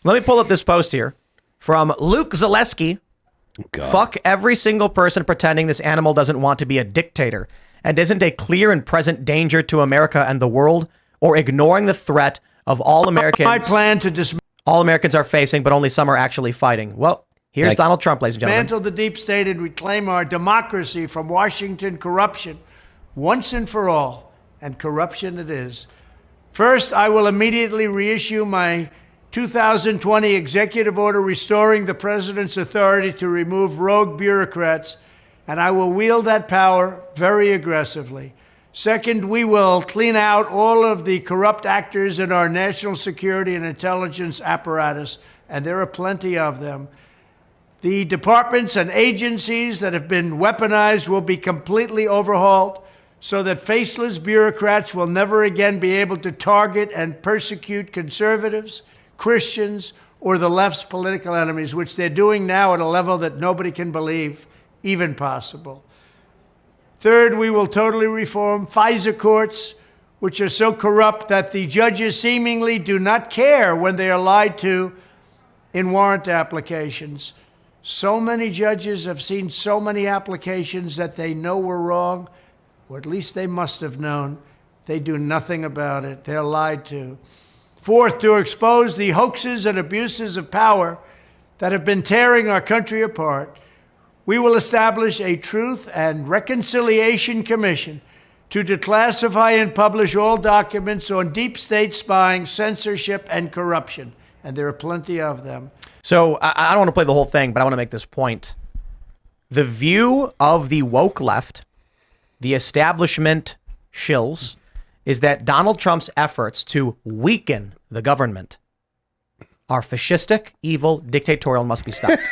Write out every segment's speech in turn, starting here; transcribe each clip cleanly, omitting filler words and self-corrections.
Let me pull up this post here from Luke Zaleski. Fuck every single person pretending this animal doesn't want to be a dictator and isn't a clear and present danger to America and the world, or ignoring the threat of all Americans. I plan to all Americans are facing, but only some are actually fighting. Well, here's Donald Trump, ladies and gentlemen. dismantle the deep state and reclaim our democracy from Washington corruption once and for all. And corruption it is. First, I will immediately reissue my 2020 executive order restoring the president's authority to remove rogue bureaucrats, and I will wield that power very aggressively. Second, we will clean out all of the corrupt actors in our national security and intelligence apparatus, and there are plenty of them. The departments and agencies that have been weaponized will be completely overhauled so that faceless bureaucrats will never again be able to target and persecute conservatives, Christians, or the left's political enemies, which they're doing now at a level that nobody can believe even possible. Third, we will totally reform FISA courts, which are so corrupt that the judges seemingly do not care when they are lied to in warrant applications. So many judges have seen so many applications that they know were wrong, or at least they must have known. They do nothing about it. They're lied to. Fourth, to expose the hoaxes and abuses of power that have been tearing our country apart, we will establish a Truth and Reconciliation Commission to declassify and publish all documents on deep state spying, censorship, and corruption. And there are plenty of them. So I don't want to play the whole thing, but I want to make this point. The view of the woke left, the establishment shills, is that Donald Trump's efforts to weaken the government are fascistic, evil, dictatorial, and must be stopped.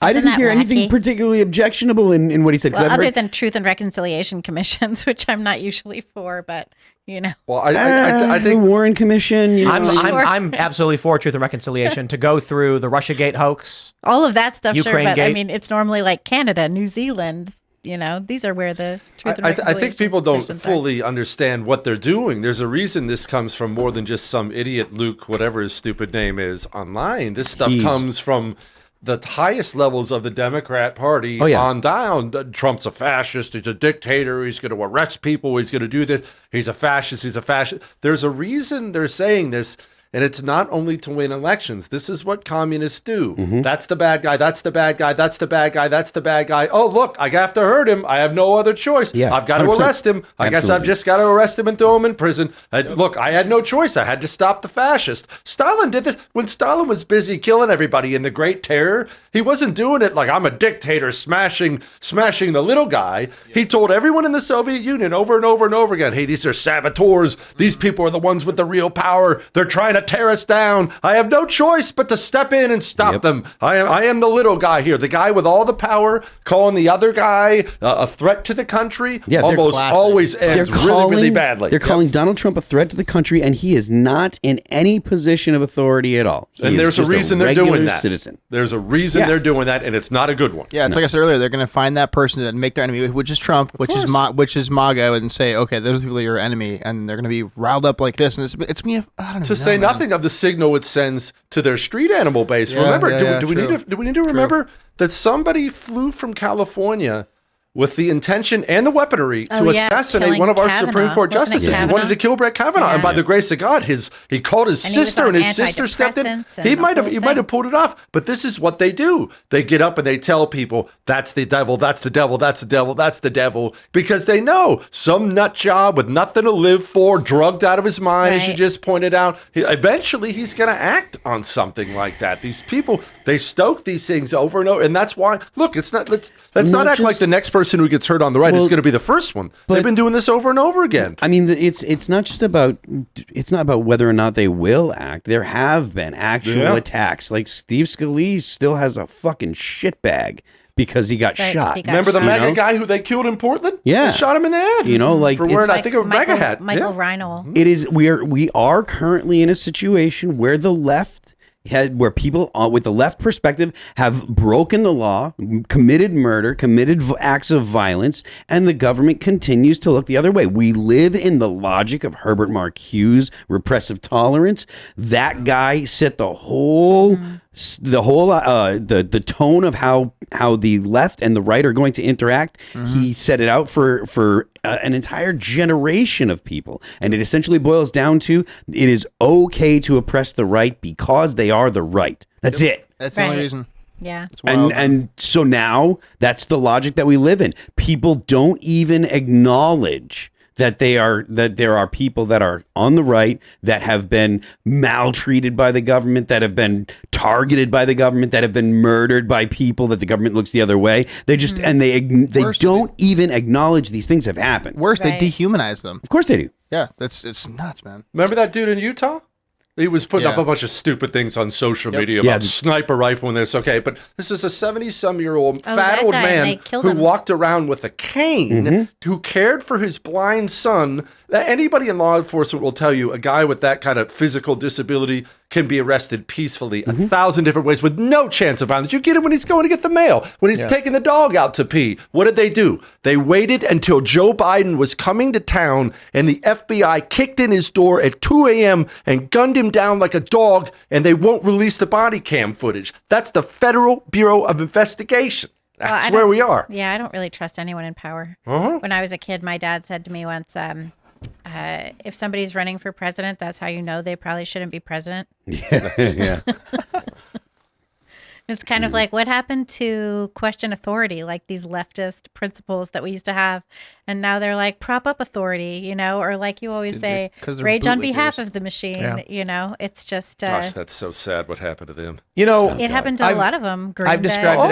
I didn't hear wacky? anything particularly objectionable in what he said. Well, other than Truth and Reconciliation Commissions, which I'm not usually for, but you know. Well, I think the Warren Commission. You know, I'm absolutely for Truth and Reconciliation to go through the Russiagate hoax, all of that stuff. Ukraine sure, but I Gate. mean, it's normally like Canada, New Zealand. You know, these are where the Truth and I Reconciliation think people don't Commissions are. fully understand what they're doing. There's a reason this comes from more than just some idiot Luke, whatever his stupid name is, online. This stuff comes from the highest levels of the Democrat Party on down. Trump's a fascist. He's a dictator. He's going to arrest people. He's going to do this. He's a fascist. He's a fascist. There's a reason they're saying this. And it's not only to win elections. This is what communists do. That's the bad guy. That's the bad guy. That's the bad guy. That's the bad guy. Oh, look, I have to hurt him. I have no other choice. Yeah, I've got to 100%. arrest him. I guess I've just got to arrest him and throw him in prison. Look, I had no choice. I had to stop the fascist. Stalin did this. When Stalin was busy killing everybody in the Great Terror, he wasn't doing it like I'm a dictator smashing the little guy. He told everyone in the Soviet Union over and over and over again, hey, these are saboteurs. These people are the ones with the real power. They're trying to tear us down. I have no choice but to step in and stop them. I am the little guy here, the guy with all the power, calling the other guy a threat to the country. Yeah, almost always ends really badly. They're calling Donald Trump a threat to the country, and he is not in any position of authority at all. And there's a reason they're doing that. Citizen. There's a reason they're doing that, and it's not a good one. Yeah, it's like I said earlier, they're going to find that person and make their enemy, which is Trump, which is MAGA, and say, okay, those are people that are your enemy, and they're going to be riled up like this. And it's me. I don't know. To say nothing of the signal it sends to their street animal base. Yeah, Remember, do we need to True. remember that somebody flew from California with the intention and the weaponry to assassinate one of our Supreme Court justices. He wanted to kill Brett Kavanaugh, and by the grace of God, he called his sister, and his sister stepped in. He might have pulled it off, but this is what they do. They get up and they tell people, that's the devil, that's the devil, that's the devil, that's the devil, because they know some nut job with nothing to live for, drugged out of his mind, as you just pointed out. Eventually, he's going to act on something like that. These people, they stoke these things over and over, and that's why. Look, let's not act like the next person who gets hurt on the right is going to be the first one. They've been doing this over and over again. I mean, it's not about whether or not they will act. There have been actual attacks. Like Steve Scalise still has a fucking shitbag because he got shot. Remember the MAGA guy who they killed in Portland? Yeah, they shot him in the head. You know, like for wearing I think a MAGA hat. Michael Reinl. It is. We are currently in a situation where the left where people with the left perspective have broken the law, committed murder, committed acts of violence, and the government continues to look the other way. We live in the logic of Herbert Marcuse's repressive tolerance. That guy set the whole the tone of how the left and the right are going to interact. He set it out for an entire generation of people, and it essentially boils down to it is okay to oppress the right because they are the right. That's it. That's the only reason. Yeah. And so now that's the logic that we live in. People don't even acknowledge that there are people that are on the right that have been maltreated by the government, that have been targeted by the government, that have been murdered by people, that the government looks the other way. They just and they don't even acknowledge these things have happened. Worse, they dehumanize them. Of course they do. Yeah, it's nuts, man. Remember that dude in Utah? He was putting up a bunch of stupid things on social media about sniper rifle and this. Okay, but this is a 70-some-year-old fat old man who walked around with a cane, who cared for his blind son. Anybody in law enforcement will tell you a guy with that kind of physical disability can be arrested peacefully 1,000 different ways with no chance of violence. You get it when he's going to get the mail, when he's taking the dog out to pee. What did they do? They waited until Joe Biden was coming to town and the FBI kicked in his door at 2 a.m. and gunned him down like a dog, and they won't release the body cam footage. That's the Federal Bureau of Investigation. That's where we are. Yeah, I don't really trust anyone in power. When I was a kid, my dad said to me once, if somebody's running for president, that's how you know they probably shouldn't be president. Yeah. It's kind of like what happened to question authority, like these leftist principles that we used to have. And now they're like, prop up authority, or like you always say, rage on behalf of the machine. It's just. Gosh, that's so sad what happened to them. It happened to a lot of them. I've described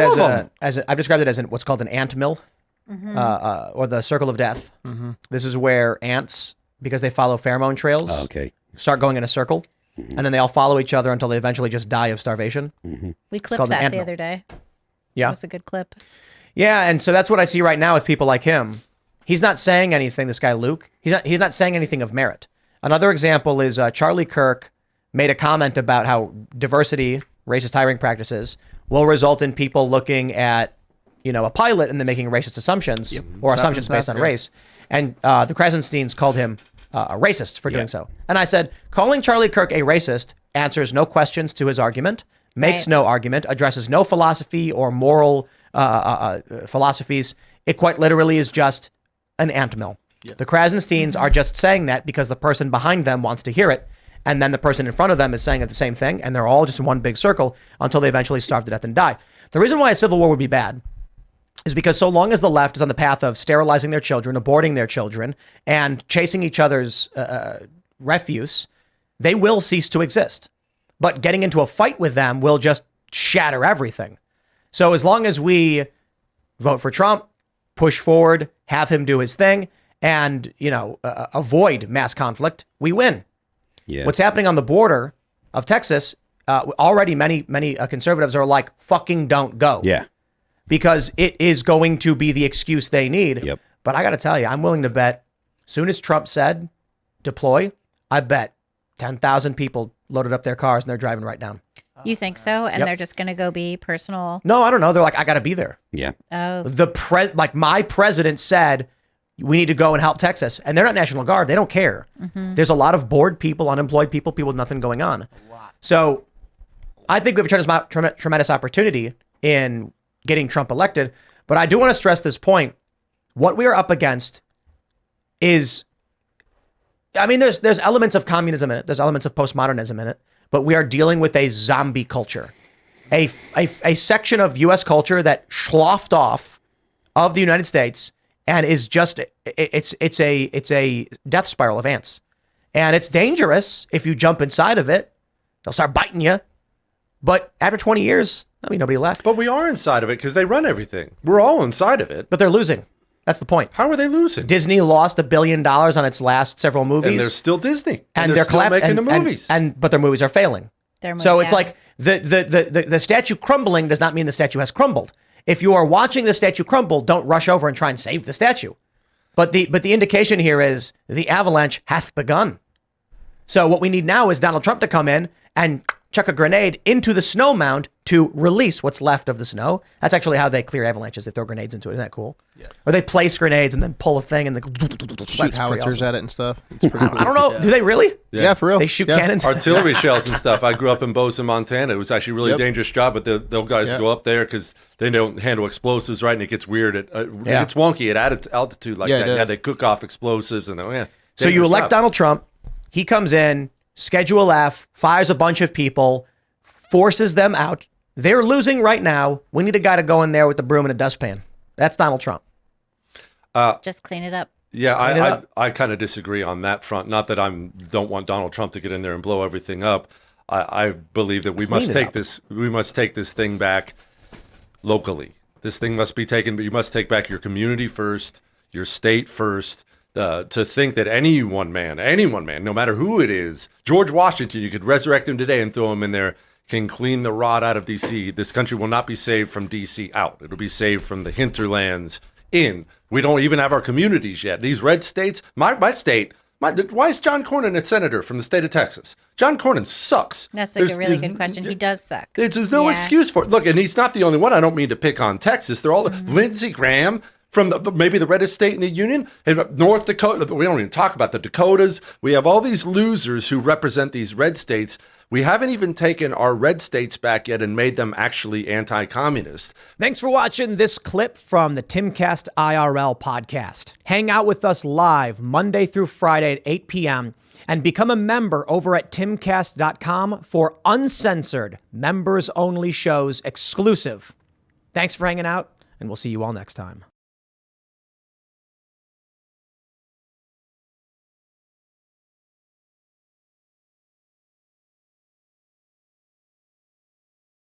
it as what's called an ant mill. Or the circle of death. This is where ants, because they follow pheromone trails, start going in a circle, and then they all follow each other until they eventually just die of starvation. We clipped that the other day. Yeah. That was a good clip. Yeah, and so that's what I see right now with people like him. He's not saying anything, this guy Luke. He's not saying anything of merit. Another example is Charlie Kirk made a comment about how diversity, racist hiring practices, will result in people looking at a pilot and then making racist assumptions or assumptions based on race. And the Krasensteins called him a racist for doing so. And I said, calling Charlie Kirk a racist answers no questions to his argument, makes no argument, addresses no philosophy or moral philosophies. It quite literally is just an ant mill. The Krasensteins are just saying that because the person behind them wants to hear it. And then the person in front of them is saying the same thing. And they're all just in one big circle until they eventually starve to death and die. The reason why a civil war would be bad is because so long as the left is on the path of sterilizing their children, aborting their children, and chasing each other's refuse, they will cease to exist. But getting into a fight with them will just shatter everything. So as long as we vote for Trump, push forward, have him do his thing, and avoid mass conflict, we win. Yeah. What's happening on the border of Texas? Already, many conservatives are like, "Fucking don't go." Yeah. Because it is going to be the excuse they need. Yep. But I got to tell you, I'm willing to bet, soon as Trump said deploy, I bet 10,000 people loaded up their cars and they're driving right down. You think so? And they're just going to go be personal? No, I don't know. They're like, I got to be there. Yeah. Oh. My president said, we need to go and help Texas. And they're not National Guard. They don't care. There's a lot of bored people, unemployed people with nothing going on. So I think we have a tremendous opportunity in getting Trump elected. But I do want to stress this point. What we are up against is, there's elements of communism in it. There's elements of postmodernism in it. But we are dealing with a zombie culture, a section of U.S. culture that sloughed off of the United States and is just, it's a death spiral of ants. And it's dangerous if you jump inside of it. They'll start biting you. But after 20 years, nobody left. But we are inside of it because they run everything. We're all inside of it. But they're losing. That's the point. How are they losing? Disney lost $1 billion on its last several movies. And they're still Disney. And they're still making the movies. But their movies are failing. So it's like the statue crumbling does not mean the statue has crumbled. If you are watching the statue crumble, don't rush over and try and save the statue. But the indication here is the avalanche hath begun. So what we need now is Donald Trump to come in and chuck a grenade into the snow mound to release what's left of the snow. That's actually how they clear avalanches. They throw grenades into it. Isn't that cool? Yeah. Or they place grenades and then pull a thing and then shoot howitzers at it and stuff. It's pretty cool. I don't know. Yeah. Do they really? Yeah, for real. They shoot cannons? Artillery shells and stuff. I grew up in Bozeman, Montana. It was actually a really dangerous job, but those guys go up there because they don't handle explosives right, and it gets weird. It gets wonky at altitude like that. Yeah, they cook off explosives. And so you elect Donald Trump. He comes in, Schedule F, fires a bunch of people, forces them out. They're losing right now. We need a guy to go in there with the broom and a dustpan. That's Donald Trump. Just clean it up. Yeah, I kind of disagree on that front. Not that I don't want Donald Trump to get in there and blow everything up. I believe that we must take this thing back locally. This thing must be taken, but you must take back your community first, your state first. To think that any one man, no matter who it is, George Washington, you could resurrect him today and throw him in there, can clean the rot out of D.C. This country will not be saved from D.C. out. It'll be saved from the hinterlands in. We don't even have our communities yet. These red states, my state, why is John Cornyn a senator from the state of Texas? John Cornyn sucks. That's a really good question. He does suck. There's no excuse for it. Look, and he's not the only one. I don't mean to pick on Texas. They're all Lindsey Graham, from maybe the reddest state in the union, North Dakota. We don't even talk about the Dakotas. We have all these losers who represent these red states. We haven't even taken our red states back yet and made them actually anti-communist. Thanks for watching this clip from the Timcast IRL podcast. Hang out with us live Monday through Friday at 8 p.m. and become a member over at timcast.com for uncensored, members-only shows exclusive. Thanks for hanging out, and we'll see you all next time.